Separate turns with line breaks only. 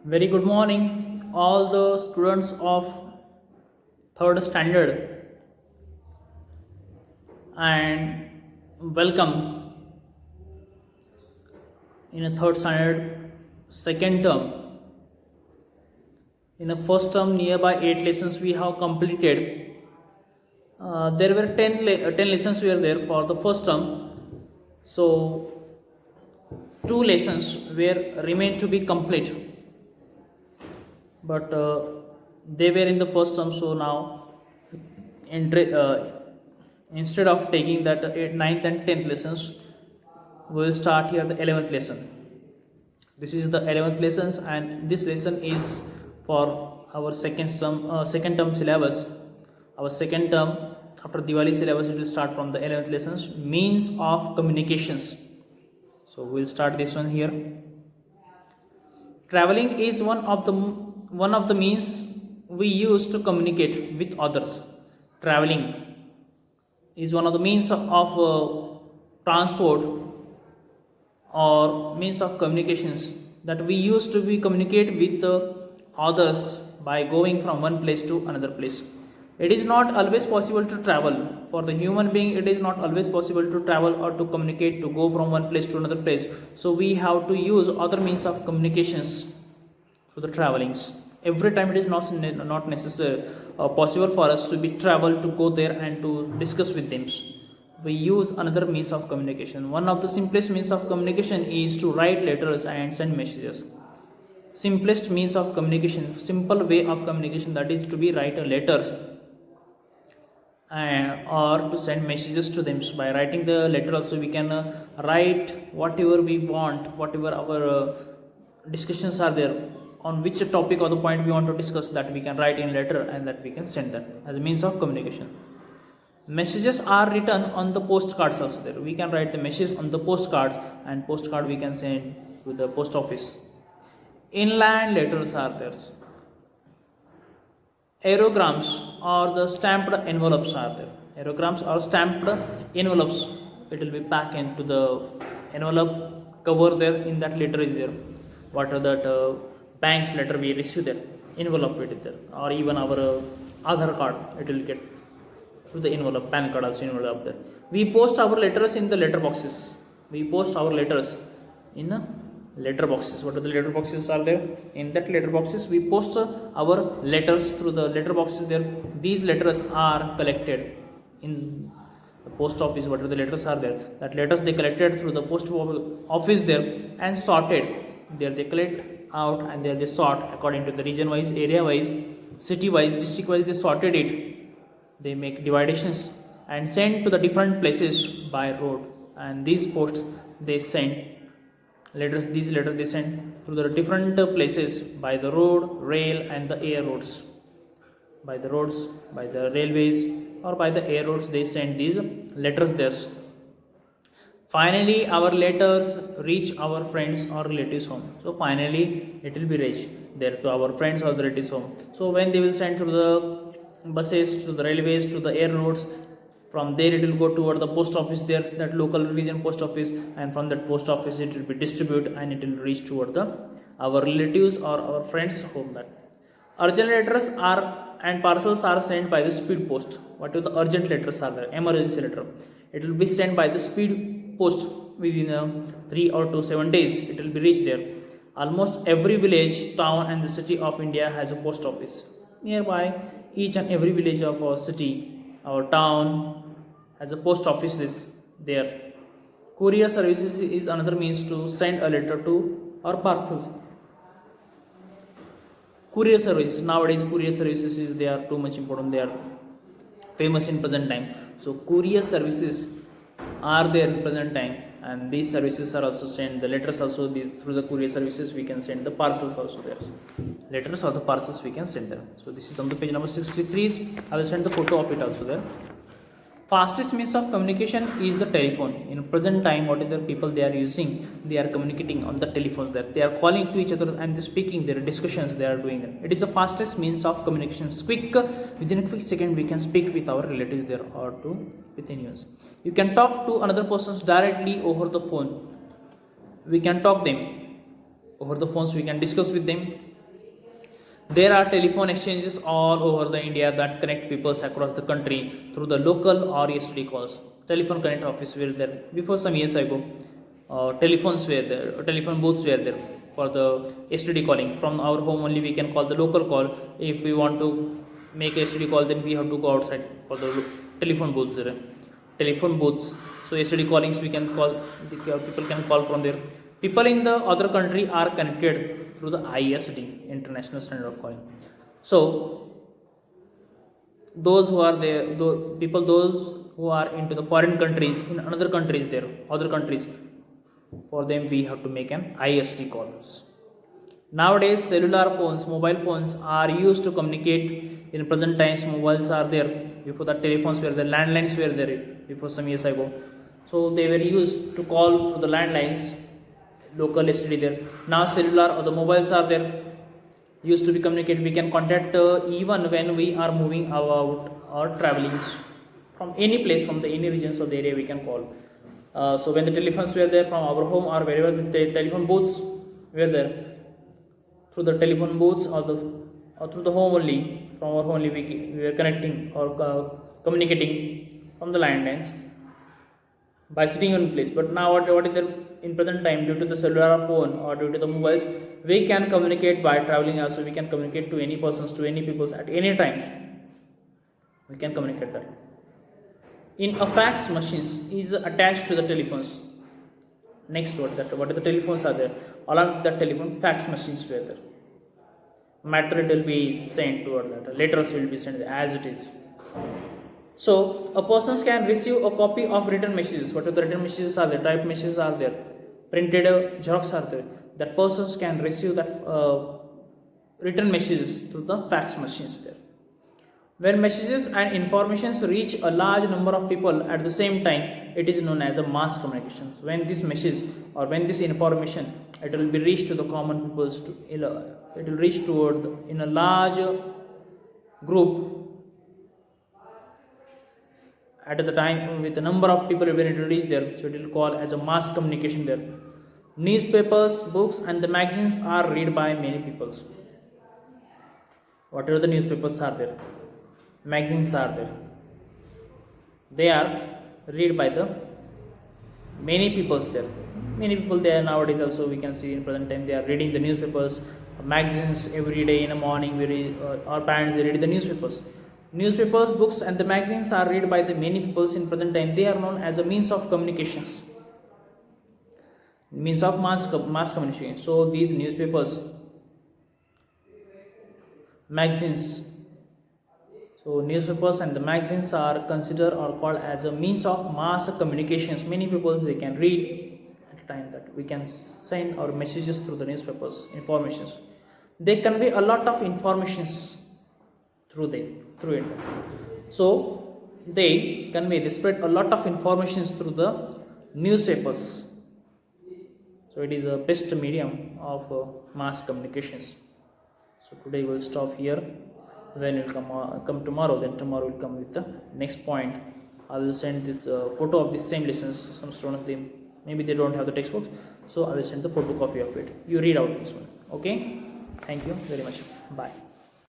Very good morning, all the students of third standard, and welcome in a third standard second term. In the first term, nearby 8 lessons we have completed. There were 10 lessons were there for the first term. So, two lessons were remain to be complete, but they were in the first term. So now instead of taking that 9th and 10th lessons, we will start here the 11th lesson. This is the 11th lessons, and this lesson is for our second term syllabus. Our second term after Diwali syllabus, it will start from the 11th lessons, means of communications. So we'll start this one here. Traveling is one of the means we use to communicate with others. Traveling is one of the means of transport or means of communications that we use to be communicate with others by going from one place to another place. It is not always possible to travel for the human being. It is not always possible to travel or to communicate to go from one place to another place. So we have to use other means of communications for the travelings. Every time it is not necessary possible for us to be travel to go there and to discuss with them. We use another means of communication. One of the simplest means of communication is to write letters and send messages. Simplest means of communication, simple way of communication, that is to be write letters or to send messages to them. So by writing the letter also we can write whatever we want, whatever our discussions are there, on which topic or the point we want to discuss, that we can write in letter and that we can send that as a means of communication. Messages are written on the postcards also there. We can write the message on the postcards, and postcard we can send to the post office. Inland letters are there. Aerograms or the stamped envelopes are there. Aerograms or stamped envelopes. It will be packed into the envelope cover there. In that letter is there. What are that bank's letter we receive there? Envelope it is there. Or even our Aadhaar card, it will get through the envelope. PAN card also envelope there. We post our letters in the letter boxes. We post our letters in letter boxes. What are the letter boxes are there? In that letter boxes we post our letters through the letter boxes there. These letters are collected in the post office. What are the letters are there? That letters they collected through the post office there and sorted. There they collect out and there they sort according to the region wise, area wise, city wise, district wise. They sorted it. They make divisions and send to the different places by road. And these posts they send letters. These letters they send to the different places by the road, rail, and the air roads. By the roads, by the railways, or by the air roads, they send these letters there. Finally, our letters reach our friends or relatives home. So finally, it will be reached there to our friends or relatives home. So when they will send to the buses, to the railways, to the air roads, from there it will go toward the post office there, that local region post office, and from that post office it will be distributed and it will reach toward the our relatives or our friends home. That urgent letters are and parcels are sent by the speed post. What are the urgent letters are there? Emergency letter, it will be sent by the speed post within 3 or to 7 days. It will be reached there. Almost every village, town, and the city of India has a post office nearby. Each and every village of our city, our town has a post office is there. Courier services is another means to send a letter to or parcels. Courier services, nowadays courier services is, they are too much important. They are famous in present time. So courier services are there in present time, and these services are also sent the letters also through the courier services. We can send the parcels also there. Letters or the parcels we can send them. So this is on the page number 63. I will send the photo of it also there. Fastest means of communication is the telephone. In present time, what is the people they are using? They are communicating on the telephones there. They are calling to each other and they speaking their discussions they are doing. It is the fastest means of communication. Quick, within a quick second we can speak with our relatives there or to within years. You can talk to another persons directly over the phone. We can talk them over the phones we can discuss with them. There are telephone exchanges all over the India that connect people across the country through the local or STD calls. Telephone connect office were there before some years ago. Telephones were there, telephone booths were there for the STD calling. From our home only we can call the local call. If we want to make a STD call, then we have to go outside for the telephone booths there. Telephone booths. So STD callings we can call, people can call from there. People in the other country are connected through the ISD, International Standard of Calling. So those who are there, those who are into the foreign countries, in another countries there, other countries, for them we have to make an ISD calls. Nowadays cellular phones, mobile phones are used to communicate. In present times mobiles are there. Before that telephones were there, landlines were there before some years ago. So they were used to call through the landlines, local STD there. Now cellular or the mobiles are there, used to be communicated. We can contact even when we are moving out or traveling from any place, from the any regions of the area we can call. So when the telephones were there from our home or wherever the telephone booths were there, through the telephone booths or through the home only, from our home only we were connecting or communicating from the landlines by sitting in place. But now what is there in present time, due to the cellular phone or due to the mobiles, we can communicate by traveling also. We can communicate to any persons, to any peoples at any times. We can communicate that. In a fax machines is attached to the telephones. Next, what are the telephones are there? Along with that telephone, fax machines were there. Matter will be sent toward that. Letters will be sent as it is. So a person can receive a copy of written messages. What are the written messages are there? Typed messages are there. Printed xerox are there. That persons can receive that written messages through the fax machines there. When messages and informations reach a large number of people at the same time, it is known as a mass communication. So when this message or when this information, it will be reached to the common peoples, it will reach toward in a large group at the time with a number of people when it will reach there. So it will call as a mass communication there. Newspapers, books and the magazines are read by many peoples. Whatever the newspapers are there, magazines are there, they are read by the many peoples there. Many people there nowadays also we can see in present time they are reading the newspapers, magazines every day in the morning. We read, our parents they read the newspapers. Newspapers, books and the magazines are read by the many peoples in present time. They are known as a means of communications, means of mass communication. So these newspapers, magazines, so newspapers and the magazines are considered or called as a means of mass communications. Many people they can read at a time that we can send our messages through the newspapers, informations. They convey a lot of informations through it. So they spread a lot of informations through the newspapers. So it is a best medium of mass communications. So today we'll stop here. When we'll come tomorrow, then tomorrow we'll come with the next point. I will send this photo of the same lessons. Some students maybe they don't have the textbooks, so I will send the photocopy of it. You read out this one. Okay, thank you very much. Bye.